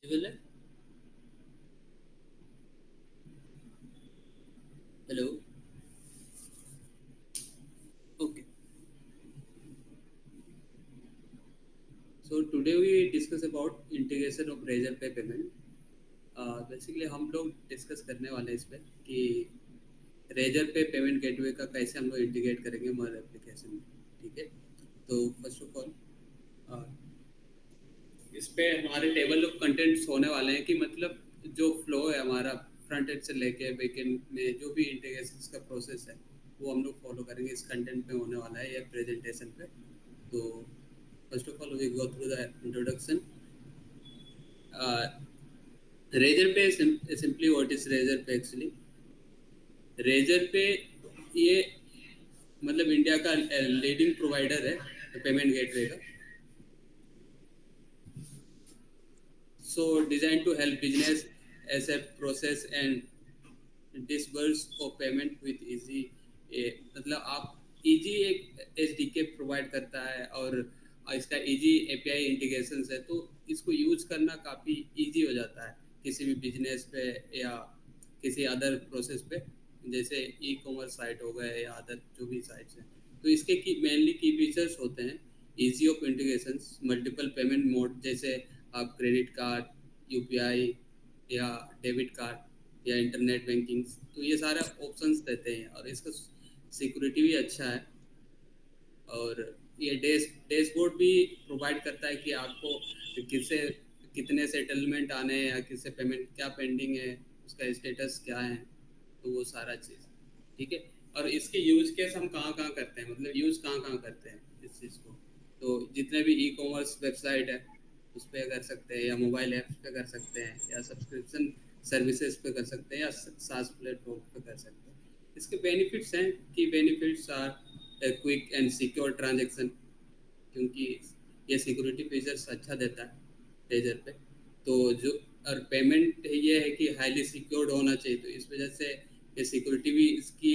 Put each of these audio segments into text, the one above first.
बोले hello. Okay, so today we discuss about integration of Razorpay payment. Basically हम लोग discuss करने वाले हैं इस पे कि रेजर पे पेमेंट गेटवे का कैसे हम लोग इंटीग्रेट करेंगे हमारे एप्लीकेशन में। ठीक है, तो फर्स्ट ऑफ ऑल इस पे हमारे टेबल ऑफ कंटेंट्स होने वाले हैं कि मतलब जो फ्लो है हमारा फ्रंट एंड से लेके बैक एंड में जो भी इंटीग्रेशन का प्रोसेस है वो हम लोग फॉलो करेंगे इस कंटेंट पे होने वाला है या प्रेजेंटेशन पे। तो first of all we go through the introduction. Razorpay simply what is Razorpay actually. Razorpay ये मतलब इंडिया का लीडिंग प्रोवाइडर है पेमेंट गेटवे का। So design to help business as a process and disburse of payment with easy. मतलब आप easy एक SDK provide करता है और इसका इजी एपीआई इंटीग्रेशन है, तो इसको यूज करना काफ़ी इजी हो जाता है किसी भी बिजनेस पे या किसी अदर प्रोसेस पे, जैसे ई कॉमर्स साइट हो गए या अदर जो भी साइट्स हैं। तो इसके की मेनली की फीचर्स होते हैं easy of integration, multiple payment mode, जैसे आप क्रेडिट कार्ड, यूपीआई या डेबिट कार्ड या इंटरनेट बैंकिंग, तो ये सारे ऑप्शंस देते हैं और इसका सिक्योरिटी भी अच्छा है। और ये डैशबोर्ड भी प्रोवाइड करता है कि आपको किससे कितने सेटलमेंट आने हैं या किससे पेमेंट क्या पेंडिंग है, उसका स्टेटस क्या है, तो वो सारा चीज़। ठीक है, और इसके यूज केस हम कहाँ कहाँ करते हैं, मतलब यूज कहाँ कहाँ करते हैं इस चीज़ को। तो जितने भी ई कॉमर्स वेबसाइट है उस पर कर सकते हैं या मोबाइल ऐप्स पे कर सकते हैं या सब्सक्रिप्शन सर्विसेज पे कर सकते हैं या सास प्लेटफॉर्म पे कर सकते हैं। इसके बेनिफिट्स हैं कि benefits are quick and secure transaction, क्योंकि ये सिक्योरिटी फीचर्स अच्छा देता है लेजर पे। तो जो और पेमेंट ये है कि हाईली सिक्योर्ड होना चाहिए, तो इस वजह से ये सिक्योरिटी भी इसकी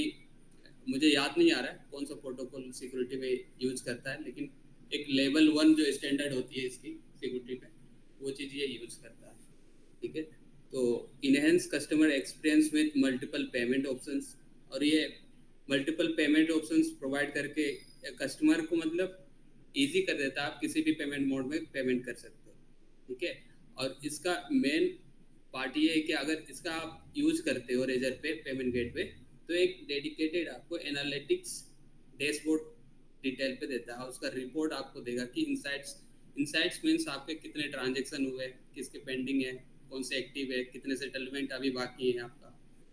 मुझे याद नहीं आ रहा है कौन सा प्रोटोकॉल सिक्योरिटी में यूज करता है, लेकिन एक लेवल 1 जो स्टैंडर्ड होती है इसकी सिक्योरिटी में वो चीज़ ये यूज करता है। ठीक है, तो enhance customer experience with multiple payment options, और ये मल्टीपल पेमेंट ऑप्शंस प्रोवाइड करके कस्टमर को मतलब इजी कर देता है, आप किसी भी पेमेंट मोड में पेमेंट कर सकते हो। ठीक है, और इसका मेन पार्ट ये है कि अगर इसका आप यूज करते हो रेजर पे पेमेंट गेटवे, तो एक डेडिकेटेड आपको एनालिटिक्स डैशबोर्ड डिटेल पे देता है, उसका रिपोर्ट आपको देगा कि इनसाइट्स इनसाइट्स मीन्स आपके कितने ट्रांजेक्शन हुए, किसके पेंडिंग है, कौन से एक्टिव है, कितने सेटलमेंट अभी बाकी है आपका।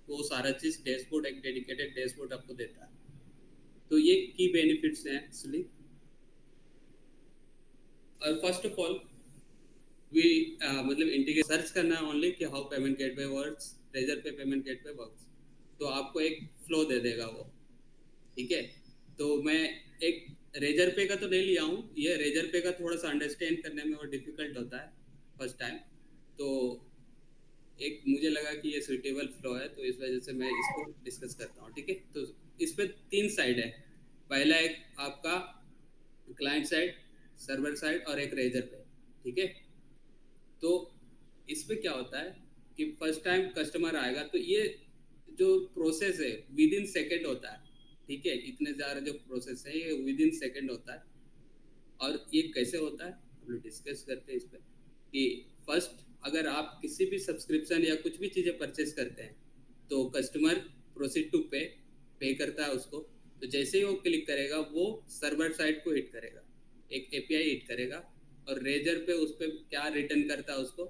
तो वो सारा चीज़ डैशबोर्ड एक डेडिकेटेड डैशबोर्ड आपको देता है। तो ये की बेनिफिट्स हैं एक्चुअली। और फर्स्ट ऑफ ऑल वी मतलब इंटीग्रेट सर्च करना है ओनली कि how payment gateway works, Razorpay payment gateway works, तो आपको एक फ्लो दे देगा वो। ठीक है, तो मैं एक रेजर पे का तो ले लिया हूँ, ये रेजर पे का थोड़ा सा अंडरस्टैंड करने में और डिफिकल्ट होता है फर्स्ट टाइम। तो एक मुझे लगा कि ये सुइटेबल फ्लो है, तो इस वजह से मैं इसको डिस्कस करता हूँ। ठीक है, तो इस पे 3 साइड है। पहला एक आपका क्लाइंट साइड, सर्वर साइड और एक रेजर पे। ठीक है, तो इसमें क्या होता है कि फर्स्ट टाइम कस्टमर आएगा तो ये जो प्रोसेस है विद इन सेकेंड होता है। ठीक है, इतने ज़्यादा जो प्रोसेस है ये विद इन सेकेंड होता है। और ये कैसे होता है हम लोग डिस्कस करते हैं इस पर कि फर्स्ट अगर आप किसी भी सब्सक्रिप्शन या कुछ भी चीज़ें परचेज करते हैं तो कस्टमर प्रोसीड टू पे पे करता है उसको। तो जैसे ही वो क्लिक करेगा वो सर्वर साइड को हिट करेगा, एक एपीआई हिट करेगा, और रेजर पे उस पर क्या रिटर्न करता है उसको,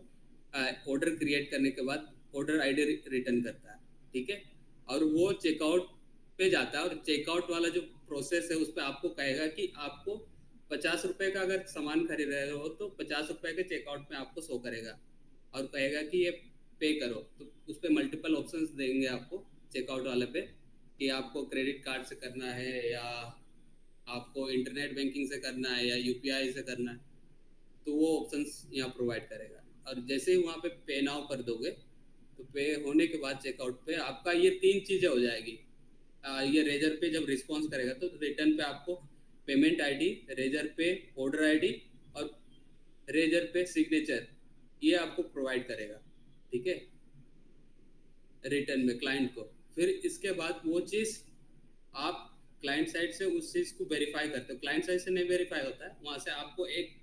ऑर्डर क्रिएट करने के बाद ऑर्डर आईडी रिटर्न करता है। ठीक है, और वो चेकआउट पे जाता है और चेकआउट वाला जो प्रोसेस है उस पर आपको कहेगा कि आपको 50 रुपए का अगर सामान खरीद रहे हो तो 50 रुपए के चेकआउट में आपको शो करेगा और कहेगा कि ये पे करो। तो उस पर मल्टीपल ऑप्शंस देंगे आपको चेकआउट वाले पे कि आपको क्रेडिट कार्ड से करना है या आपको इंटरनेट बैंकिंग से करना है या यूपीआई से करना है, तो वो ऑप्शंस यहाँ प्रोवाइड करेगा। और जैसे ही वहाँ पे नाउ कर दोगे तो पे होने के बाद चेकआउट पे आपका ये 3 चीज़ें हो जाएगी। ये रेजर पे जब रिस्पॉन्स करेगा तो रिटर्न पे आपको पेमेंट आईडी, रेजर पे ऑर्डर आईडी और रेजर पे सिग्नेचर, ये आपको प्रोवाइड करेगा, ठीक है, रिटर्न में क्लाइंट को। फिर इसके बाद वो चीज़ आप क्लाइंट साइड से उस चीज़ को वेरीफाई करते हो, क्लाइंट साइड से नहीं वेरीफाई होता है, वहाँ से आपको एक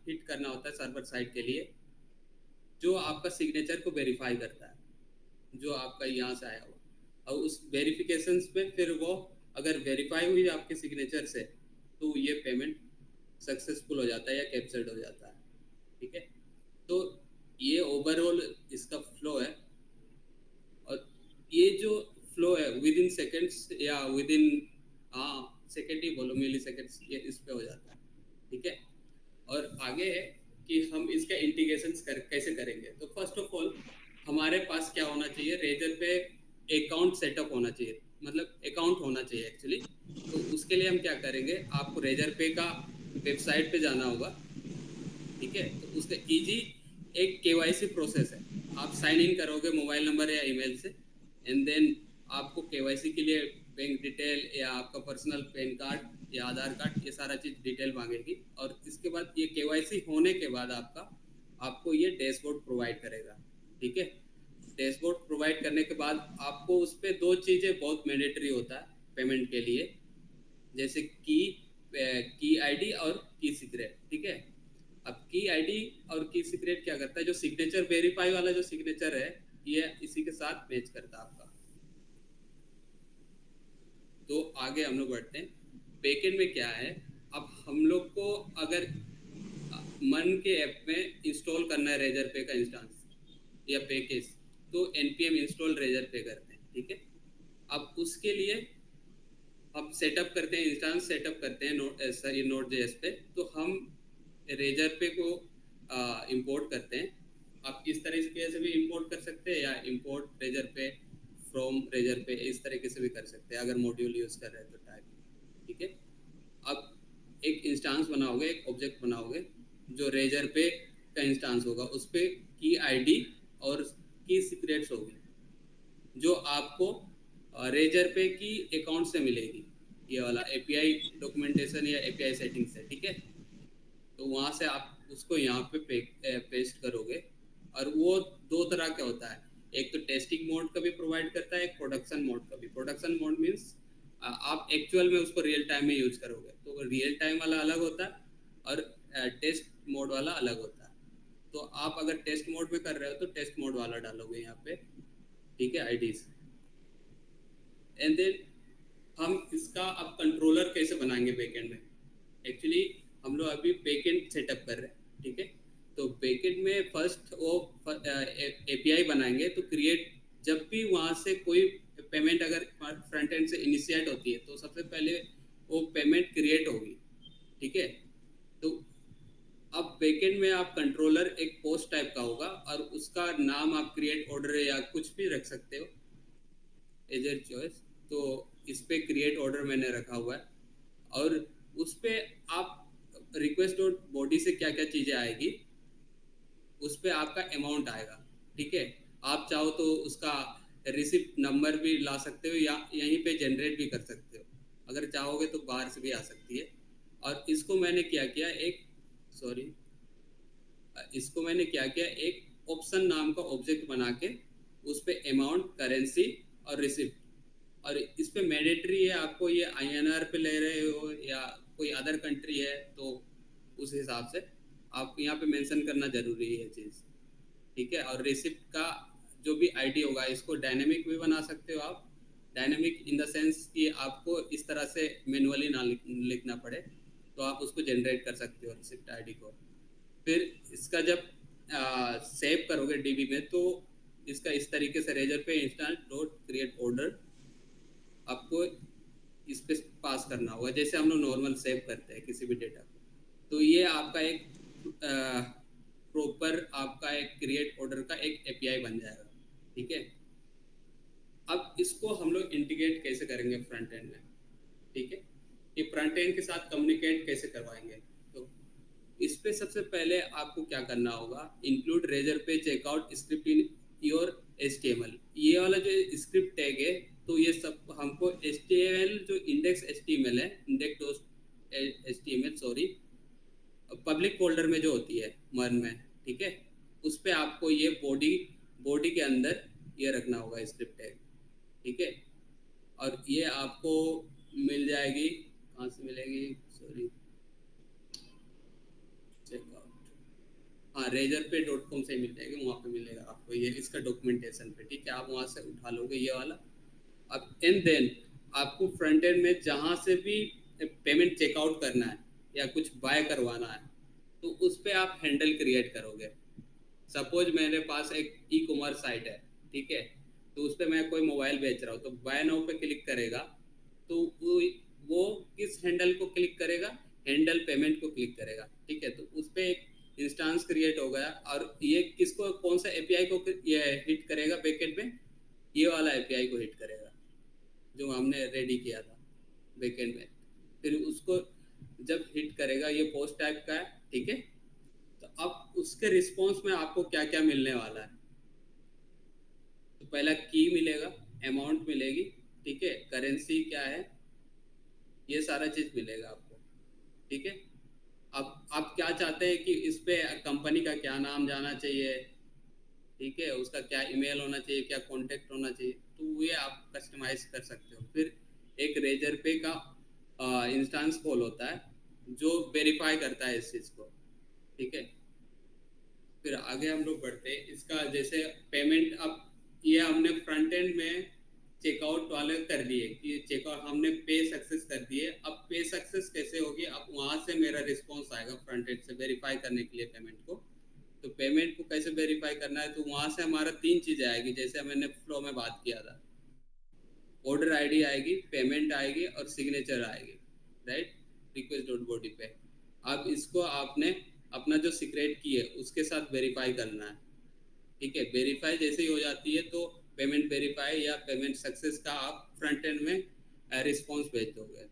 हिट करना होता है सर्वर साइड के लिए, जो आपका सिग्नेचर को वेरीफाई करता है, जो आपका यहाँ से आया हुआ, और उस वेरिफिकेशंस पे फिर वो अगर वेरीफाई हुई आपके सिग्नेचर से, तो ये पेमेंट सक्सेसफुल हो जाता है या कैप्चर्ड हो जाता है, ठीक है। तो ये ओवरऑल इसका फ्लो है, और ये जो फ्लो है विद इन सेकेंड्स या विद इन, हाँ सेकेंड ही बोलो, मिली सेकेंड्स, ये इस पे हो जाता है, ठीक है। और आगे है कि हम इसका इंटीग्रेशन कैसे करेंगे। तो फर्स्ट ऑफ ऑल हमारे पास क्या होना चाहिए, रेजर पे अकाउंट सेटअप होना चाहिए, मतलब अकाउंट होना चाहिए एक्चुअली। तो उसके लिए हम क्या करेंगे, आपको रेजर पे का वेबसाइट पे जाना होगा, ठीक है। तो उसका इजी एक केवाईसी प्रोसेस है, आप साइन इन करोगे मोबाइल नंबर या ईमेल से, एंड देन आपको केवाईसी के लिए बैंक डिटेल या आपका पर्सनल पैन कार्ड या आधार कार्ड, ये सारा चीज़ डिटेल मांगेगी। और इसके बाद ये केवाईसी होने के बाद आपको ये डैशबोर्ड प्रोवाइड करेगा, ठीक है। डैशबोर्ड प्रोवाइड करने के बाद आपको उस पर दो चीज़ें बहुत मैंडेटरी होता है पेमेंट के लिए, जैसे की आईडी और की सीक्रेट, ठीक है। अब की आईडी और की सीक्रेट क्या करता है, जो सिग्नेचर वेरीफाई वाला जो सिग्नेचर है, ये इसी के साथ मैच करता है आपका। तो आगे हम लोग बढ़ते हैं, बैकएंड में क्या है। अब हम लोग को अगर मन के ऐप में इंस्टॉल करना है रेजर पे का इंस्टांस या पैकेज, तो npm इंस्टॉल रेजर पे करते हैं, ठीक है। अब उसके लिए हम सेटअप करते हैं, इंस्टांस सेटअप करते हैं नोड जेएस पे। तो हम रेजर पे को इंपोर्ट करते हैं। आप इस तरीके से भी इंपोर्ट कर सकते हैं, या इंपोर्ट रेजर पे फ्रॉम रेजर पे, इस तरीके से भी कर सकते हैं अगर मॉड्यूल यूज कर रहे हैं तो टाइप, ठीक है। अब एक इंस्टांस बनाओगे, एक ऑब्जेक्ट बनाओगे जो रेजर पे का इंस्टांस होगा, उस पर की आईडी और की सीक्रेट्स होगी, जो आपको रेजर पे की अकाउंट से मिलेगी, ये वाला एपीआई डॉक्यूमेंटेशन या एपीआई सेटिंग से, ठीक है। तो वहाँ से आप उसको यहाँ पे पेस्ट करोगे। और वो दो तरह का होता है, एक तो टेस्टिंग मोड का भी प्रोवाइड करता है, एक प्रोडक्शन मोड का भी। प्रोडक्शन मोड मीन्स आप एक्चुअल में उसको रियल टाइम में यूज करोगे, तो रियल टाइम वाला अलग होता है, और टेस्ट मोड वाला अलग होता है। तो आप अगर टेस्ट मोड में कर रहे हो तो टेस्ट मोड वाला डालोगे यहाँ पे, ठीक है, आईडीज। एंड देन हम इसका अब कंट्रोलर कैसे बनाएंगे बैकएंड में। एक्चुअली हम लोग अभी बैकएंड सेटअप कर रहे हैं, ठीक है। तो बैकएंड में फर्स्ट वो एपीआई बनाएंगे, तो क्रिएट, जब भी वहाँ से कोई पेमेंट अगर फ्रंट एंड से इनिशिएट होती है, तो सबसे पहले वो पेमेंट क्रिएट होगी, ठीक है। तो अब बैकएंड में आप कंट्रोलर एक पोस्ट टाइप का होगा, और उसका नाम आप क्रिएट ऑर्डर या कुछ भी रख सकते हो, एजर चॉइस। तो इस पे क्रिएट ऑर्डर मैंने रखा हुआ है, और उस पे आप रिक्वेस्ट डॉट बॉडी से क्या क्या चीज़ें आएगी, उस पे आपका अमाउंट आएगा, ठीक है। आप चाहो तो उसका रिसिप्ट नंबर भी ला सकते हो, या यहीं पे जनरेट भी कर सकते हो, अगर चाहोगे तो बाहर से भी आ सकती है। और इसको मैंने क्या किया, इसको मैंने क्या किया, एक ऑप्शन नाम का ऑब्जेक्ट बना के उस पे अमाउंट, करेंसी और रिसिप्ट, और इस पे मैंडेटरी है, आपको ये आईएनआर पे ले रहे हो या कोई अदर कंट्री है, तो उस हिसाब से आपको यहाँ पे मेंशन करना जरूरी है चीज़, ठीक है। और रिसिप्ट का जो भी आईडी होगा, इसको डायनेमिक भी बना सकते हो आप। डायनेमिक इन द सेंस कि आपको इस तरह से मैनुअली ना लिखना पड़े, तो आप उसको जनरेट कर सकते हो रिसिप्ट आईडी को। फिर इसका जब सेव करोगे डीबी में, तो इसका इस तरीके से रेजर पे इंस्टांट डॉट क्रिएट ऑर्डर आपको इस पे पास करना होगा, जैसे हम लोग नॉर्मल सेव करते हैं किसी भी डेटा को। तो ये आपका एक प्रॉपर आपका एक क्रिएट ऑर्डर का एक एपीआई बन जाएगा, ठीक है। अब इसको हम लोग इंटीग्रेट कैसे करेंगे फ्रंट एंड में, ठीक है, ये फ्रंट एंड के साथ कम्युनिकेट कैसे करवाएंगे। तो इस पे सबसे पहले आपको क्या करना होगा, include Razorpay checkout script in your HTML, ये वाला जो स्क्रिप्ट टैग है, तो ये सब हमको HTML जो इंडेक्स HTML है, index HTML sorry, public folder में जो होती है मर्न में, ठीक है, उस पर आपको ये बॉडी बॉडी के अंदर ये रखना होगा स्क्रिप्ट टैग, ठीक है। और ये आपको मिल जाएगी, कहाँ से मिलेगी, सॉरी, चेकआउट, हाँ रेजर पे डॉट कॉम से मिल जाएगी, वहाँ पे मिलेगा आपको ये इसका डॉक्यूमेंटेशन पे, ठीक है, आप वहाँ से उठा लोगे ये वाला। अब एंड देन आपको फ्रंट एंड में जहाँ से भी पेमेंट चेकआउट करना है या कुछ बाय करवाना है, तो उस पर आप हैंडल क्रिएट करोगे। सपोज मेरे पास एक ई कॉमर्स साइट है, ठीक है, तो उस पर मैं कोई मोबाइल बेच रहा हूँ, तो बाय नाउ पे क्लिक करेगा, तो वो किस हैंडल को क्लिक करेगा, हैंडल पेमेंट को क्लिक करेगा, ठीक है। तो उस पर एक इंस्टांस क्रिएट हो गया, और ये किसको, कौन सा एपीआई को ये हिट करेगा बैकएंड में, ये वाला एपीआई को हिट करेगा जो हमने रेडी किया था बैकएंड में। फिर उसको जब हिट करेगा, ये पोस्ट टाइप का है, ठीक है। तो अब उसके रिस्पॉन्स में आपको क्या क्या मिलने वाला है, तो पहला की मिलेगा, अमाउंट मिलेगी, ठीक है, करेंसी क्या है, ये सारा चीज मिलेगा आपको, ठीक है। अब आप क्या चाहते हैं कि इस पे कंपनी का क्या नाम जाना चाहिए, ठीक है, उसका क्या ईमेल होना चाहिए, क्या कॉन्टेक्ट होना चाहिए, तो ये आप कस्टमाइज कर सकते हो। फिर एक रेजर पे का इंस्टेंस कॉल होता है जो वेरीफाई करता है इस चीज़ को, ठीक है। फिर आगे हम लोग बढ़ते हैं, इसका जैसे पेमेंट, अब ये हमने फ्रंट एंड में चेकआउट वाले कर दिए कि चेकआउट हमने पे सक्सेस कर दिए। अब पे सक्सेस कैसे होगी, अब वहाँ से मेरा रिस्पॉन्स आएगा फ्रंट एंड से वेरीफाई करने के लिए पेमेंट को। तो पेमेंट को कैसे वेरीफाई करना है, तो वहाँ से हमारा तीन चीज़ें आएगी, जैसे मैंने फ्लो में बात किया था, ऑर्डर आईडी आएगी, पेमेंट आएगी और सिग्नेचर आएगी, राइट, रिक्वेस्ट डॉट बॉडी पे। अब इसको आपने अपना जो सीक्रेट की है उसके साथ वेरीफाई करना है, ठीक है। वेरीफाई जैसे ही हो जाती है तो पेमेंट वेरीफाई या पेमेंट सक्सेस का आप फ्रंट एंड में रिस्पॉन्स भेज दोगे,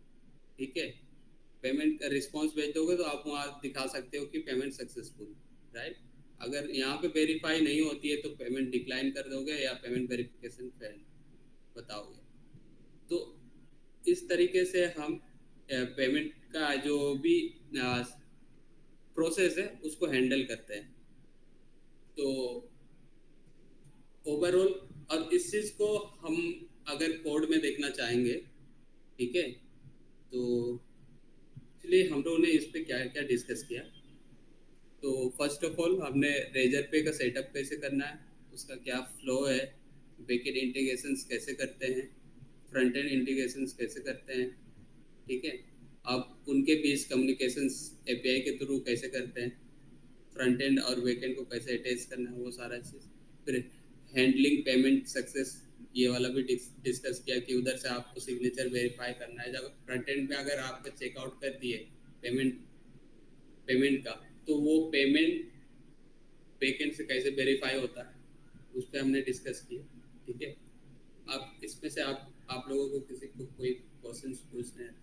ठीक है। पेमेंट का रिस्पॉन्स भेज दोगे तो आप वहाँ दिखा सकते हो कि पेमेंट सक्सेसफुल, राइट। अगर यहाँ पे वेरीफाई नहीं होती है तो पेमेंट डिक्लाइन कर दोगे या पेमेंट वेरिफिकेशन फेल बताओगे। तो इस तरीके से हम पेमेंट का जो भी प्रोसेस है उसको हैंडल करते हैं। तो ओवरऑल, और इस चीज़ को हम अगर कोड में देखना चाहेंगे, ठीक है, तो इसलिए हम लोगों ने इस पे क्या क्या डिस्कस किया। तो फर्स्ट ऑफ ऑल हमने रेजर पे का सेटअप कैसे करना है, उसका क्या फ्लो है, बैकएंड इंटीग्रेशंस कैसे करते हैं, फ्रंट एंड इंटीग्रेशंस कैसे करते हैं, ठीक है। अब उनके बीच कम्युनिकेशंस एपीआई के थ्रू कैसे करते हैं, फ्रंट एंड और बैक एंड को कैसे अटैच करना है, वो सारा चीज़। फिर हैंडलिंग पेमेंट सक्सेस, ये वाला भी डिस्कस किया कि उधर से आपको सिग्नेचर वेरीफाई करना है। जब फ्रंट एंड पे अगर आपका चेकआउट कर दिए पेमेंट पेमेंट का, तो वो पेमेंट बैक एंड से कैसे वेरीफाई होता है उस पर हमने डिस्कस किया, ठीक है। अब इसमें से आप लोगों को किसी को कोई क्वेश्चन पूछने हैं